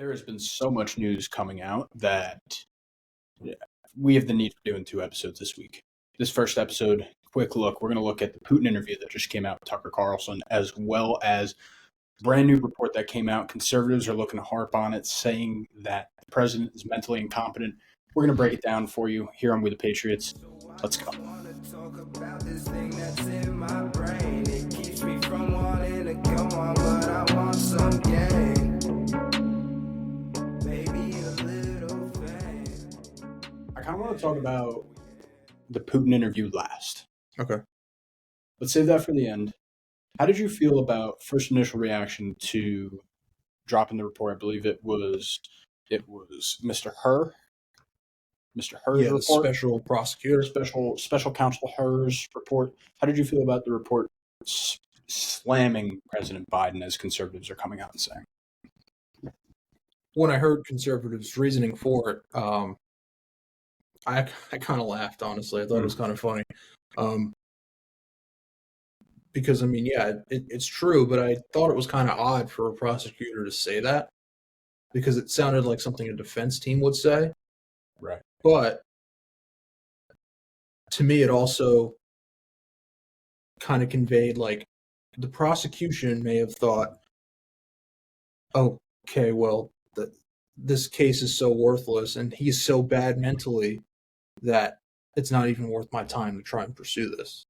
There has been so much news coming out that we have the need for doing 2 episodes this week. This first episode, quick look, we're going to look at the Putin interview that just came out with Tucker Carlson, as well as a brand new report that came out. Conservatives are looking to harp on it, saying that the president is mentally incompetent. We're going to break it down for you here on We The Patriots. Let's go. I kind of want to talk about the Putin interview last. Okay. Let's save that for the end. How did you feel about first initial reaction to dropping the report? I believe it was Mr. Herr's report. The special prosecutor, special counsel Herr's report. How did you feel about the report slamming President Biden, as conservatives are coming out and saying? When I heard conservatives' reasoning for it, I kind of laughed, honestly. I thought it was kind of funny. Because, I mean, yeah, it's true, but I thought it was kind of odd for a prosecutor to say that because it sounded like something a defense team would say. Right. But to me, it also kind of conveyed, like, the prosecution may have thought, okay, well, this case is so worthless and he's so bad mentally that it's not even worth my time to try and pursue this.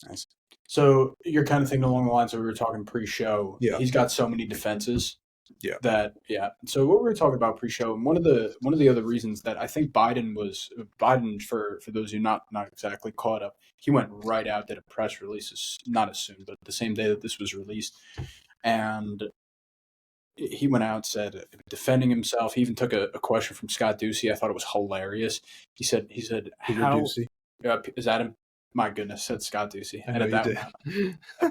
Nice. So you're kind of thinking along the lines that we were talking pre-show. Yeah. He's got so many defenses. Yeah. So what we were talking about pre-show, and one of the other reasons that I think Biden for those who not exactly caught up, he went right out, did a press release, not as soon, but the same day that this was released, and he went out, said, defending himself. He even took a question from Scott Ducey. I thought it was hilarious. He said, Peter how Ducey. Is that him? My goodness, said Scott Ducey. I know you did.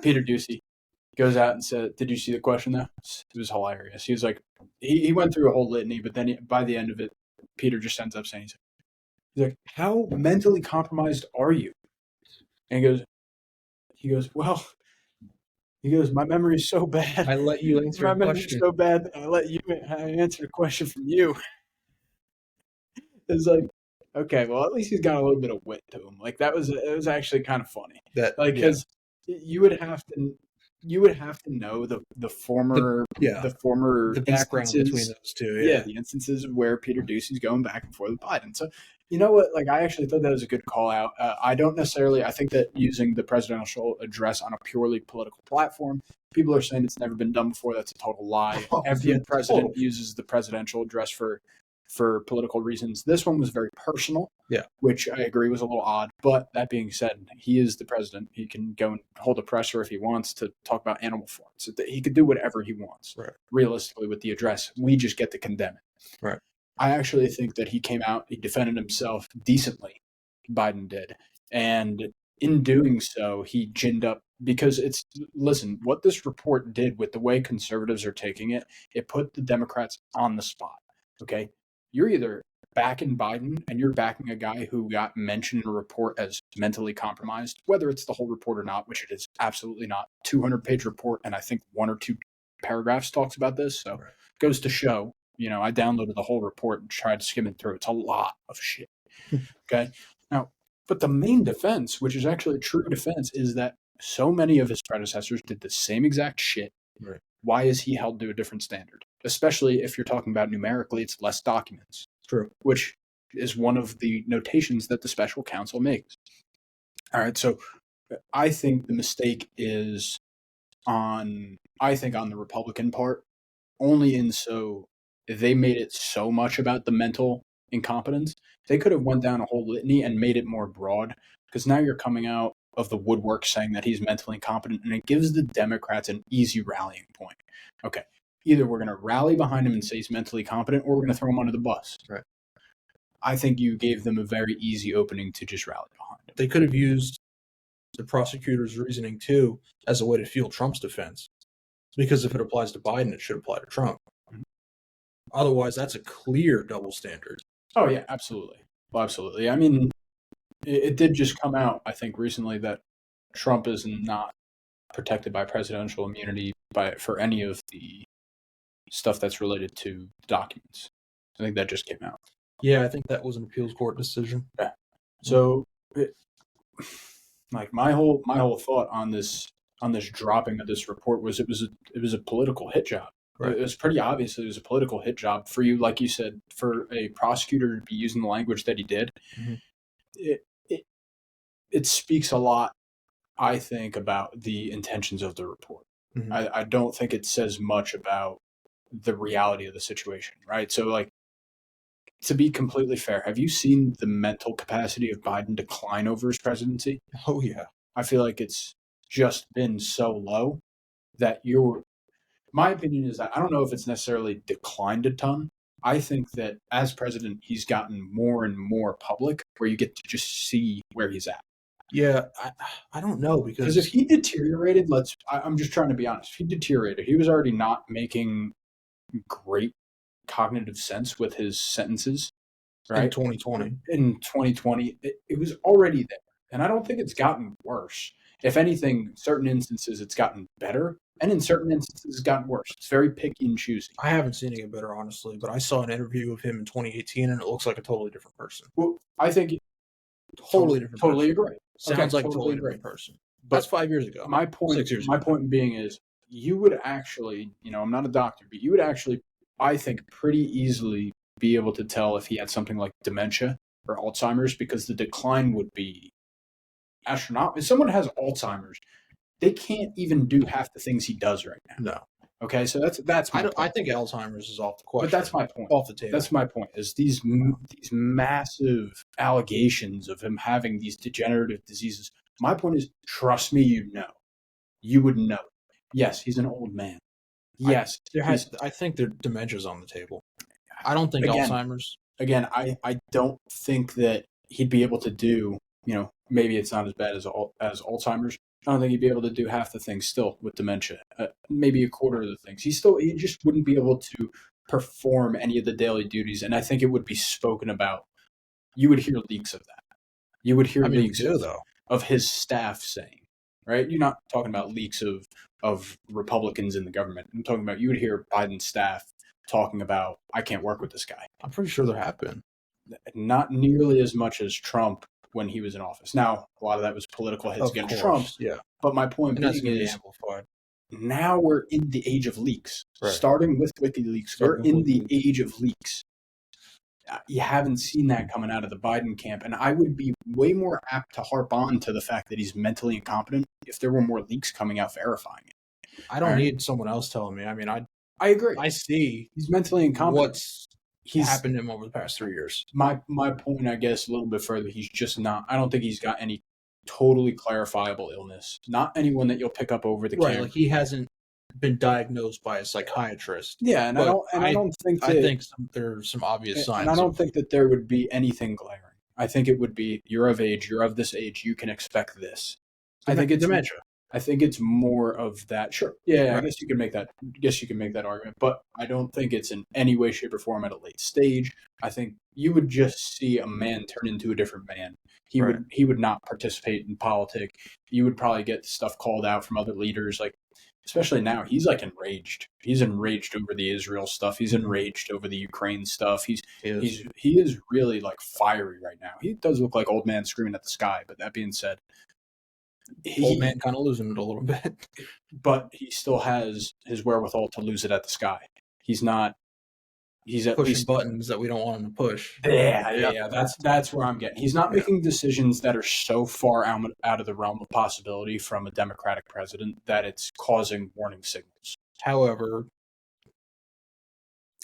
Peter Ducey goes out and said, "Did you see the question though?" It was hilarious. He was like, he went through a whole litany, but then by the end of it, Peter just ends up saying, he's like, "How mentally compromised are you?" And he goes, "My memory is so bad. I let you answer My a memory is question. so bad that I let you answer a question from you." It's like, okay, well, at least he's got a little bit of wit to him. Like it was actually kind of funny. Because you would have to know the former background instances, between those two. Yeah, the instances where Peter Ducey's going back and forth with Biden. So you know what? Like I actually thought that was a good call out. I think that using the presidential address on a purely political platform, people are saying it's never been done before. That's a total lie. Every president uses the presidential address for political reasons. This one was very personal, which I agree was a little odd. But that being said, he is the president. He can go and hold a presser if he wants to talk about animal farms. He could do whatever he wants, realistically, with the address. We just get to condemn it. Right. I actually think that he came out, he defended himself decently, Biden did. And in doing so, he ginned up because listen, what this report did with the way conservatives are taking it, it put the Democrats on the spot. Okay. You're either backing Biden and you're backing a guy who got mentioned in a report as mentally compromised, whether it's the whole report or not, which it is absolutely not. 200-page report, and I think 1 or 2 paragraphs talks about this. So it goes to show, I downloaded the whole report and tried to skim it through. It's a lot of shit. Okay. Now, but the main defense, which is actually a true defense, is that so many of his predecessors did the same exact shit. Right. Why is he held to a different standard? Especially if you're talking about numerically, it's less documents. True. Which is one of the notations that the special counsel makes. All right, so I think the mistake is on the Republican part, only in so they made it so much about the mental incompetence. They could have went down a whole litany and made it more broad, because now you're coming out of the woodwork saying that he's mentally incompetent, and it gives the Democrats an easy rallying point. Okay, either we're going to rally behind him and say he's mentally competent, or we're going to throw him under the bus. Right. I think you gave them a very easy opening to just rally behind him. They could have used the prosecutor's reasoning, too, as a way to fuel Trump's defense. Because if it applies to Biden, it should apply to Trump. Mm-hmm. Otherwise, that's a clear double standard. Oh, yeah, absolutely. Well, absolutely. I mean, it did just come out, I think, recently that Trump is not protected by presidential immunity for any of the stuff that's related to documents. I think that just came out. Yeah, I think that was an appeals court decision. Yeah. So, like my whole thought on this dropping of this report was it was a political hit job. Right. It was pretty obvious it was a political hit job for you, like you said, for a prosecutor to be using the language that he did. Mm-hmm. It speaks a lot, I think, about the intentions of the report. Mm-hmm. I don't think it says much about the reality of the situation, right? So, like, to be completely fair, have you seen the mental capacity of Biden decline over his presidency? Oh, yeah. I feel like it's just been so low that my opinion is that I don't know if it's necessarily declined a ton. I think that as president, he's gotten more and more public where you get to just see where he's at. Yeah, I don't know because if he deteriorated, I'm just trying to be honest. If he deteriorated, he was already not making great cognitive sense with his sentences, right? In 2020. In 2020, it was already there. And I don't think it's gotten worse. If anything, certain instances it's gotten better, and in certain instances it's gotten worse. It's very picky and choosy. I haven't seen it get better, honestly, but I saw an interview of him in 2018, and it looks like a totally different person. Well, I think totally different. Totally person. agree. Sounds like totally different person. But that's 5 years ago. My point. 6 years my ago. point being is, you would actually, I'm not a doctor, but you would actually, I think, pretty easily be able to tell if he had something like dementia or Alzheimer's, because the decline would be astronomical. If someone has Alzheimer's, they can't even do half the things he does right now. No. Okay, so that's my point. I think Alzheimer's is off the question. But that's my point. Off the table. That's my point. Is these massive allegations of him having these degenerative diseases. My point is, trust me, you would know. Yes, he's an old man. Yes, I think there dementia's on the table. I don't think Alzheimer's. Again, I don't think that he'd be able to do. Maybe it's not as bad as Alzheimer's. I don't think he'd be able to do half the things still with dementia. Maybe a quarter of the things. He just wouldn't be able to perform any of the daily duties. And I think it would be spoken about. You would hear leaks of that. You would hear leaks of his staff saying, right? You're not talking about leaks of Republicans in the government. I'm talking about, you would hear Biden's staff talking about, I can't work with this guy. I'm pretty sure there have been. Not nearly as much as Trump when he was in office. Now, a lot of that was political hits against Trump. Yeah. But my point being is, amplified. Now we're in the age of leaks. Right. Starting with WikiLeaks, we're in the age of leaks. You haven't seen that coming out of the Biden camp. And I would be way more apt to harp on to the fact that he's mentally incompetent if there were more leaks coming out verifying it. I don't need someone else telling me. I mean, I agree. I see he's mentally incompetent. What's happened to him over the past 3 years. My point, I guess, a little bit further, he's just not. I don't think he's got any totally clarifiable illness. Not anyone that you'll pick up over the camera. Like he hasn't been diagnosed by a psychiatrist. Yeah, and I don't think there's some obvious signs. And I don't think that there would be anything glaring. I think it would be, you're of this age, you can expect this. I think it's dementia. I think it's more of that. Sure. Yeah, right. I guess you can make that argument, but I don't think it's in any way, shape, or form at a late stage. I think you would just see a man turn into a different man. He would not participate in politics. You would probably get stuff called out from other leaders, like, especially now, he's like enraged. He's enraged over the Israel stuff. He's enraged over the Ukraine stuff. He is really like fiery right now. He does look like old man screaming at the sky. But that being said, old man kind of losing it a little bit. But he still has his wherewithal to lose it at the sky. He's not. He's at pushing least buttons that we don't want him to push. Yeah. That's where I'm getting. He's not making decisions that are so far out of the realm of possibility from a Democratic president that it's causing warning signals. However,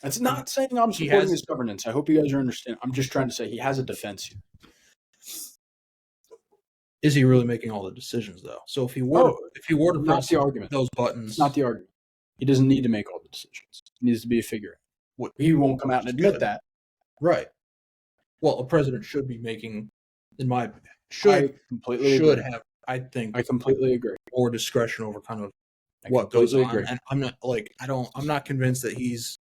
it's not saying I'm supporting his governance. I hope you guys are understanding. I'm just trying to say he has a defense here. Is he really making all the decisions though? So if he were to press the argument. Those buttons, it's not the argument. He doesn't need to make all the decisions. He needs to be a figure. He won't come out and admit that. Right. Well, a president should be making, in my opinion, I think I completely agree. More discretion over kind of what goes on. And I'm not convinced that he's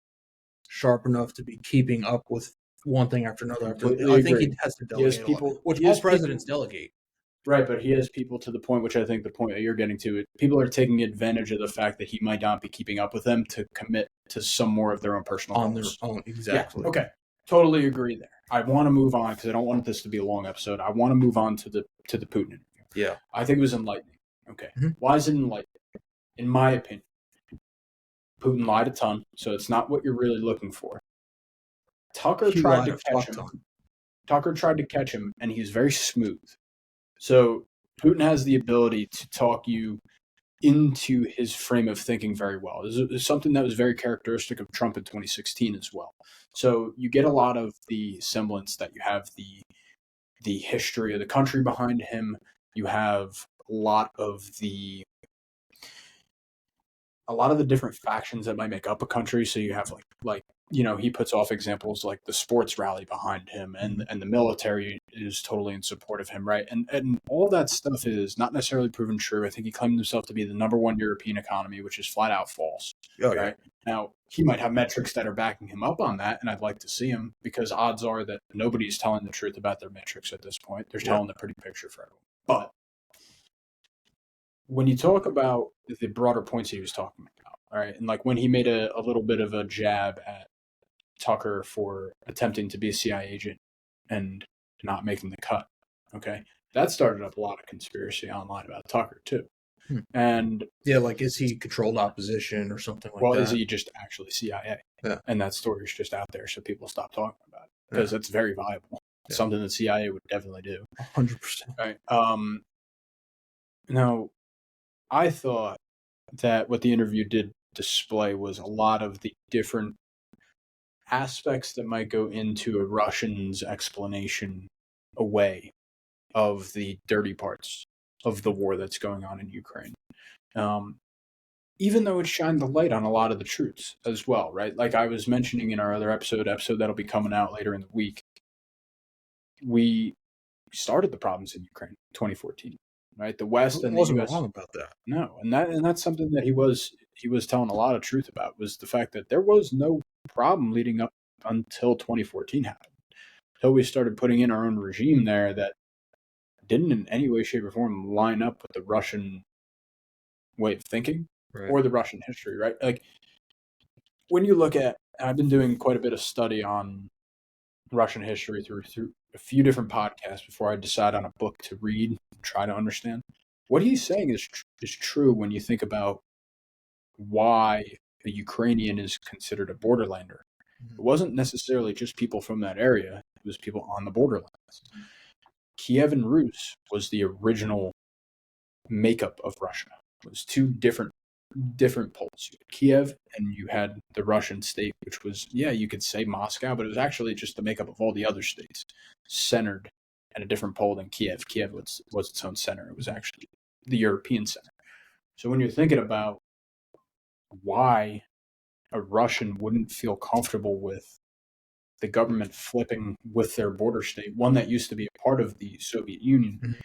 sharp enough to be keeping up with one thing after another. I think he has to delegate people, which most presidents delegate. Right, but he has people to the point, which I think the point that you're getting to, people are taking advantage of the fact that he might not be keeping up with them to commit to some more of their own personal on goals. their own. Exactly. Yeah, okay. Totally agree there. I want to move on because I don't want this to be a long episode. I want to move on to the Putin interview. Yeah. I think it was enlightening. Okay. Mhm. Why is it enlightening? In my opinion, Putin lied a ton, so it's not what you're really looking for. Tucker tried to catch him. Tucker tried to catch him, and he's very smooth. So Putin has the ability to talk you into his frame of thinking very well. This is something that was very characteristic of Trump in 2016 as well. So you get a lot of the semblance that you have the history of the country behind him. You have a lot of the different factions that might make up a country. So you have like he puts off examples like the sports rally behind him, and the military is totally in support of him, right? And all that stuff is not necessarily proven true. I think he claimed himself to be the number one European economy, which is flat out false. Oh, yeah. Right? Now, he might have metrics that are backing him up on that, and I'd like to see him, because odds are that nobody's telling the truth about their metrics at this point. They're telling the pretty picture for everyone. But when you talk about the broader points he was talking about, all right, and like when he made a little bit of a jab at Tucker for attempting to be a CIA agent and not making the cut, okay, that started up a lot of conspiracy online about Tucker too. And yeah, like, is he controlled opposition or something like that? Well, is he just actually CIA? Yeah. And that story is just out there, so people stop talking about it because it's very viable. Yeah. Something the CIA would definitely do. 100%. Right. Now, I thought that what the interview did display was a lot of the different aspects that might go into a Russian's explanation away of the dirty parts of the war that's going on in Ukraine. Even though it shined the light on a lot of the truths as well, right? Like I was mentioning in our other episode that'll be coming out later in the week, we started the problems in Ukraine in 2014, right? The West and the wasn't US. wrong about that. No, and that's something that he was telling a lot of truth about, was the fact that there was no problem leading up until 2014 happened. Until we started putting in our own regime there that didn't in any way, shape, or form line up with the Russian way of thinking. Right. Or the Russian history, right? Like when you look at, I've been doing quite a bit of study on Russian history through a few different podcasts before I decide on a book to read and try to understand. What he's saying is true when you think about why a Ukrainian is considered a borderlander. It wasn't necessarily just people from that area; it was people on the borderlands. Kiev and Rus was the original makeup of Russia. It was two different poles. You had Kiev and you had the Russian state, which was, you could say Moscow, but it was actually just the makeup of all the other states, centered at a different pole than Kiev. Kiev was its own center. It was actually the European center. So when you're thinking about why a Russian wouldn't feel comfortable with the government flipping with their border state, one that used to be a part of the Soviet Union,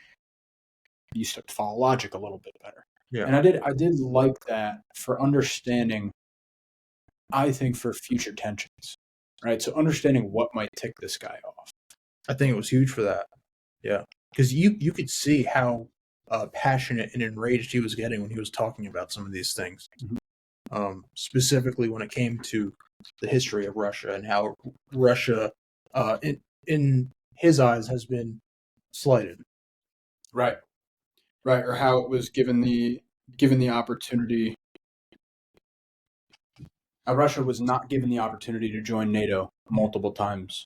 you start to follow logic a little bit better. Yeah. And I did like that for understanding, I think, for future tensions, right? So understanding what might tick this guy off. I think it was huge for that. Yeah. Because you could see how passionate and enraged he was getting when he was talking about some of these things. Specifically when it came to the history of Russia and how Russia, in his eyes, has been slighted. Right. Or how it was given the opportunity. Russia was not given the opportunity to join NATO multiple times,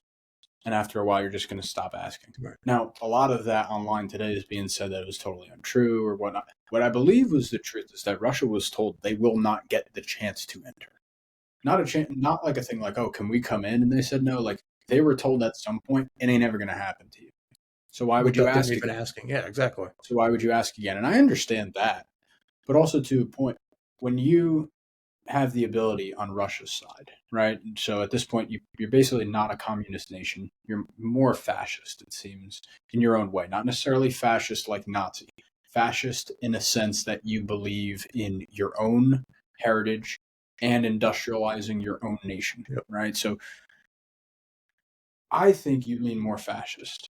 and after a while, you're just going to stop asking. Right. Now, a lot of that online today is being said that it was totally untrue or whatnot. What I believe was the truth is that Russia was told they will not get the chance to enter. Not a chance, not like a thing like, oh, can we come in? And they said no. Like they were told at some point, it ain't ever going to happen to you. So why would you ask again? Asking? Yeah, exactly. So why would you ask again? And I understand that, but also to a point, when you have the ability on Russia's side, right? So at this point, you're basically not a communist nation. You're more fascist, it seems, in your own way. Not necessarily fascist like Nazi. Fascist in a sense that you believe in your own heritage and industrializing your own nation, right? So I think you lean more fascist.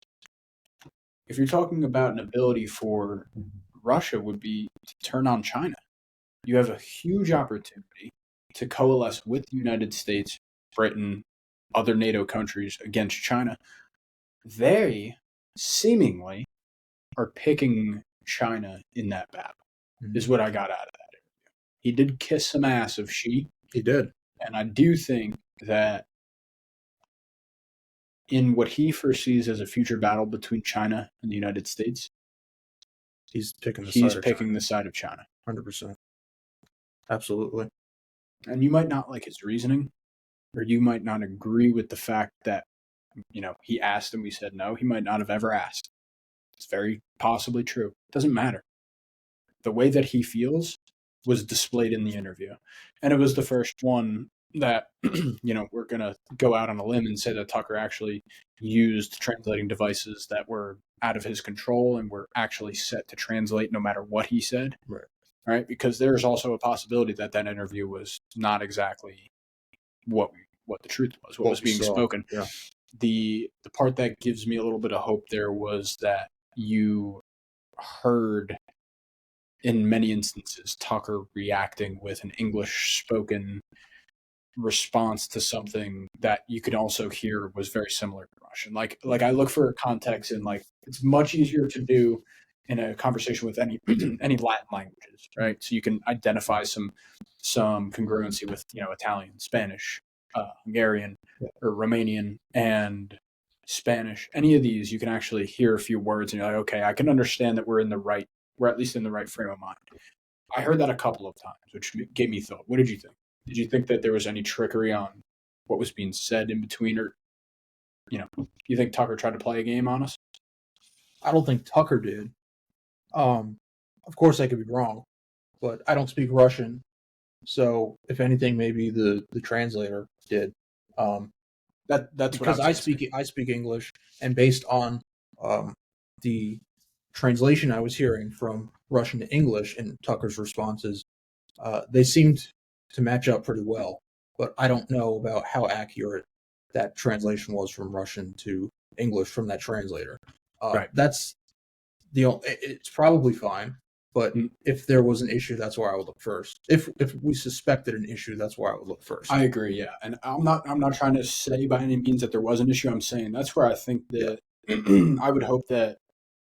If you're talking about an ability for Russia would be to turn on China. You have a huge opportunity to coalesce with the United States, Britain, other NATO countries against China, they seemingly are picking China in that battle, is what I got out of that interview. He did kiss some ass of Xi. He did. And I do think that in what he foresees as a future battle between China and the United States, he's picking the side of China. 100%. Absolutely. And you might not like his reasoning, or you might not agree with the fact that, he asked and we said no. He might not have ever asked. It's very possibly true. It doesn't matter. The way that he feels was displayed in the interview. And it was the first one that, we're going to go out on a limb and say that Tucker actually used translating devices that were out of his control and were actually set to translate no matter what he said. Right? Because there's also a possibility that interview was not exactly what the truth was, what was being spoken. Yeah. The part that gives me a little bit of hope there was that you heard in many instances Tucker reacting with an English spoken response to something that you could also hear was very similar to Russian. Like I look for context, and it's much easier to do in a conversation with any Latin languages, right? So you can identify some congruency with Italian, Spanish, Hungarian, or Romanian, and Spanish. Any of these, you can actually hear a few words, and you're like, okay, I can understand that we're at least in the right frame of mind. I heard that a couple of times, which gave me thought. What did you think? Did you think that there was any trickery on what was being said in between, or you think Tucker tried to play a game on us? I don't think Tucker did. Of course, I could be wrong, but I don't speak Russian, so if anything, maybe the translator did. That's because I speak English, and based on the translation I was hearing from Russian to English in Tucker's responses, they seemed to match up pretty well. But I don't know about how accurate that translation was from Russian to English from that translator. Right. That's it's probably fine. But if there was an issue, that's where I would look first. If we suspected an issue, that's where I would look first. I agree, yeah. And I'm not trying to say by any means that there was an issue. I'm saying that's where I think that I would hope that,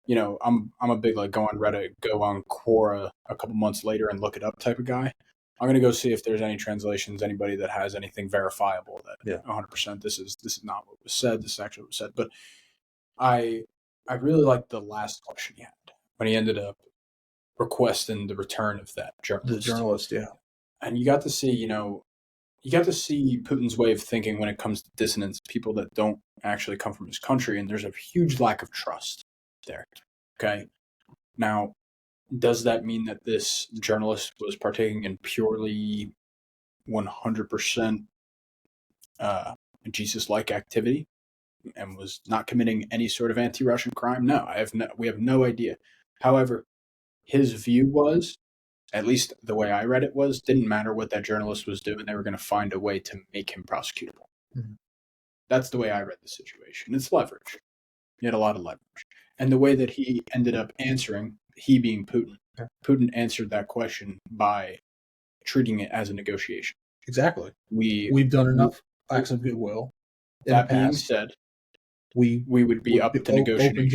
I'm a big go on Reddit, go on Quora a couple months later and look it up type of guy. I'm gonna go see if there's any translations, anybody that has anything verifiable that 100% this is not what was said. This is actually what was said. But I really liked the last question he had when he ended up requesting the return of that journalist. The journalist, yeah. And you got to see, Putin's way of thinking when it comes to dissonance, people that don't actually come from his country, and there's a huge lack of trust there. Okay. Now, does that mean that this journalist was partaking in purely 100% Jesus-like activity and was not committing any sort of anti-Russian crime? No, we have no idea. However, his view was, at least the way I read it was, didn't matter what that journalist was doing, they were going to find a way to make him prosecutable. Mm-hmm. That's the way I read the situation. It's leverage. He had a lot of leverage. And the way that he ended up answering, he being Putin, Putin answered that question by treating it as a negotiation. Exactly. We've done enough acts of goodwill. That being said, we would be up to negotiating.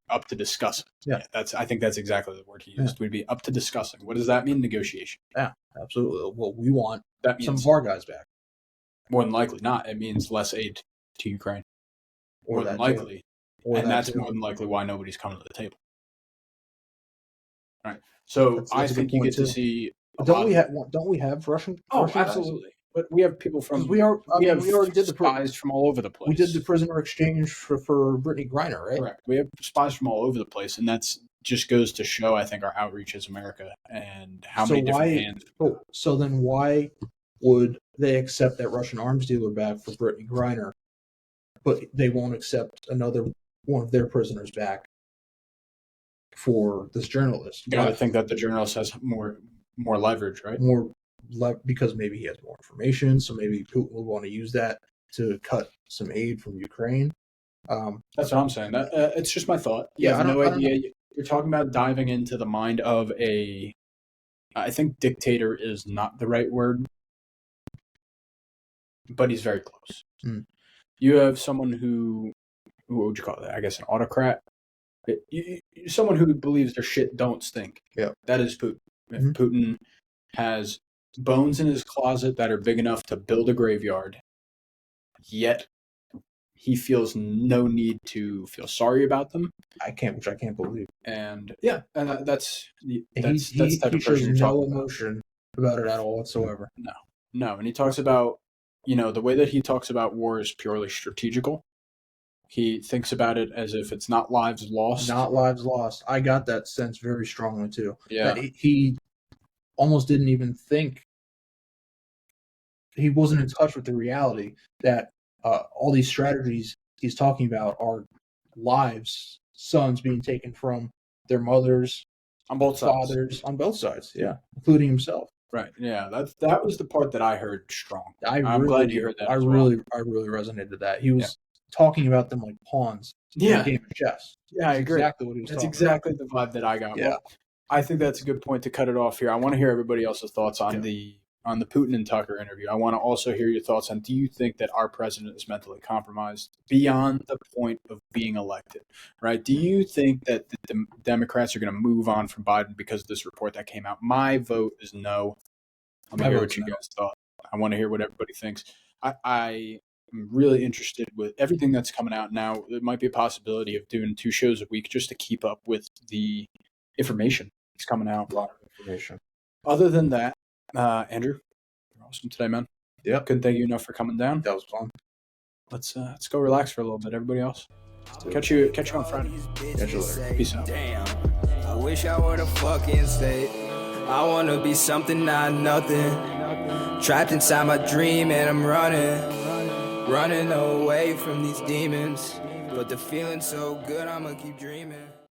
Up to discussing. Yeah. I think that's exactly the word he used. We'd be up to discussing. What does that mean? Negotiation. Yeah, absolutely. Well, we want some of our guys back. More than likely not. It means less aid to Ukraine. More than likely. And that's more than likely why nobody's coming to the table. All right. So I think you get to see. Don't we have Russian? Russian absolutely. Guys? But we have people from. We already did the spies from all over the place. We did the prisoner exchange for Brittany Griner, right? Correct. We have spies from all over the place, and that's just goes to show, I think, our outreach as America and how many different hands. So then, why would they accept that Russian arms dealer back for Brittany Griner, but they won't accept another one of their prisoners back for this journalist? You got to think that the journalist has more leverage, right? Because maybe he has more information, so maybe Putin would want to use that to cut some aid from Ukraine. That's what I'm saying. It's just my thought. I have no idea. You're talking about diving into the mind of a I think dictator is not the right word, but he's very close. You have someone who, what would you call that? I guess an autocrat. Someone who believes their shit don't stink. Yeah. That is Putin. Putin has bones in his closet that are big enough to build a graveyard, yet he feels no need to feel sorry about them. Which I can't believe. And yeah, and that's the type He of person shows you're no talking emotion about it at all whatsoever. No, and he talks about, the way that he talks about war is purely strategical. He thinks about it as if it's not lives lost. Not lives lost. I got that sense very strongly too. Yeah. That he almost didn't even think. He wasn't in touch with the reality that all these strategies he's talking about are lives, sons being taken from their mothers, on both fathers, on both sides, yeah, including himself. Right. Yeah. That was the part that I heard strong. I'm glad you heard that. I really resonated with that. He was talking about them like pawns in a game of chess. Yeah, I agree. Exactly what he was That's talking exactly about. the vibe that I got. Yeah. Well, I think that's a good point to cut it off here. I want to hear everybody else's thoughts on the Putin and Tucker interview. I want to also hear your thoughts on, do you think that our president is mentally compromised beyond the point of being elected, right? Do you think that the Democrats are going to move on from Biden because of this report that came out? My vote is no. I'm going to hear what you guys thought. I want to hear what everybody thinks. I am really interested with everything that's coming out now. There might be a possibility of doing 2 shows a week just to keep up with the information that's coming out. A lot of information. Other tthan that, Andrew, you're awesome today, man. Yeah. Couldn't thank you enough for coming down. That was fun. Let's go relax for a little bit. Everybody else, catch you on Friday. Catch you later. Peace out. Damn, I wish I were the fucking state. I wanna be something, not nothing. Trapped inside my dream and I'm running away from these demons. But the feeling's so good, I'ma keep dreaming.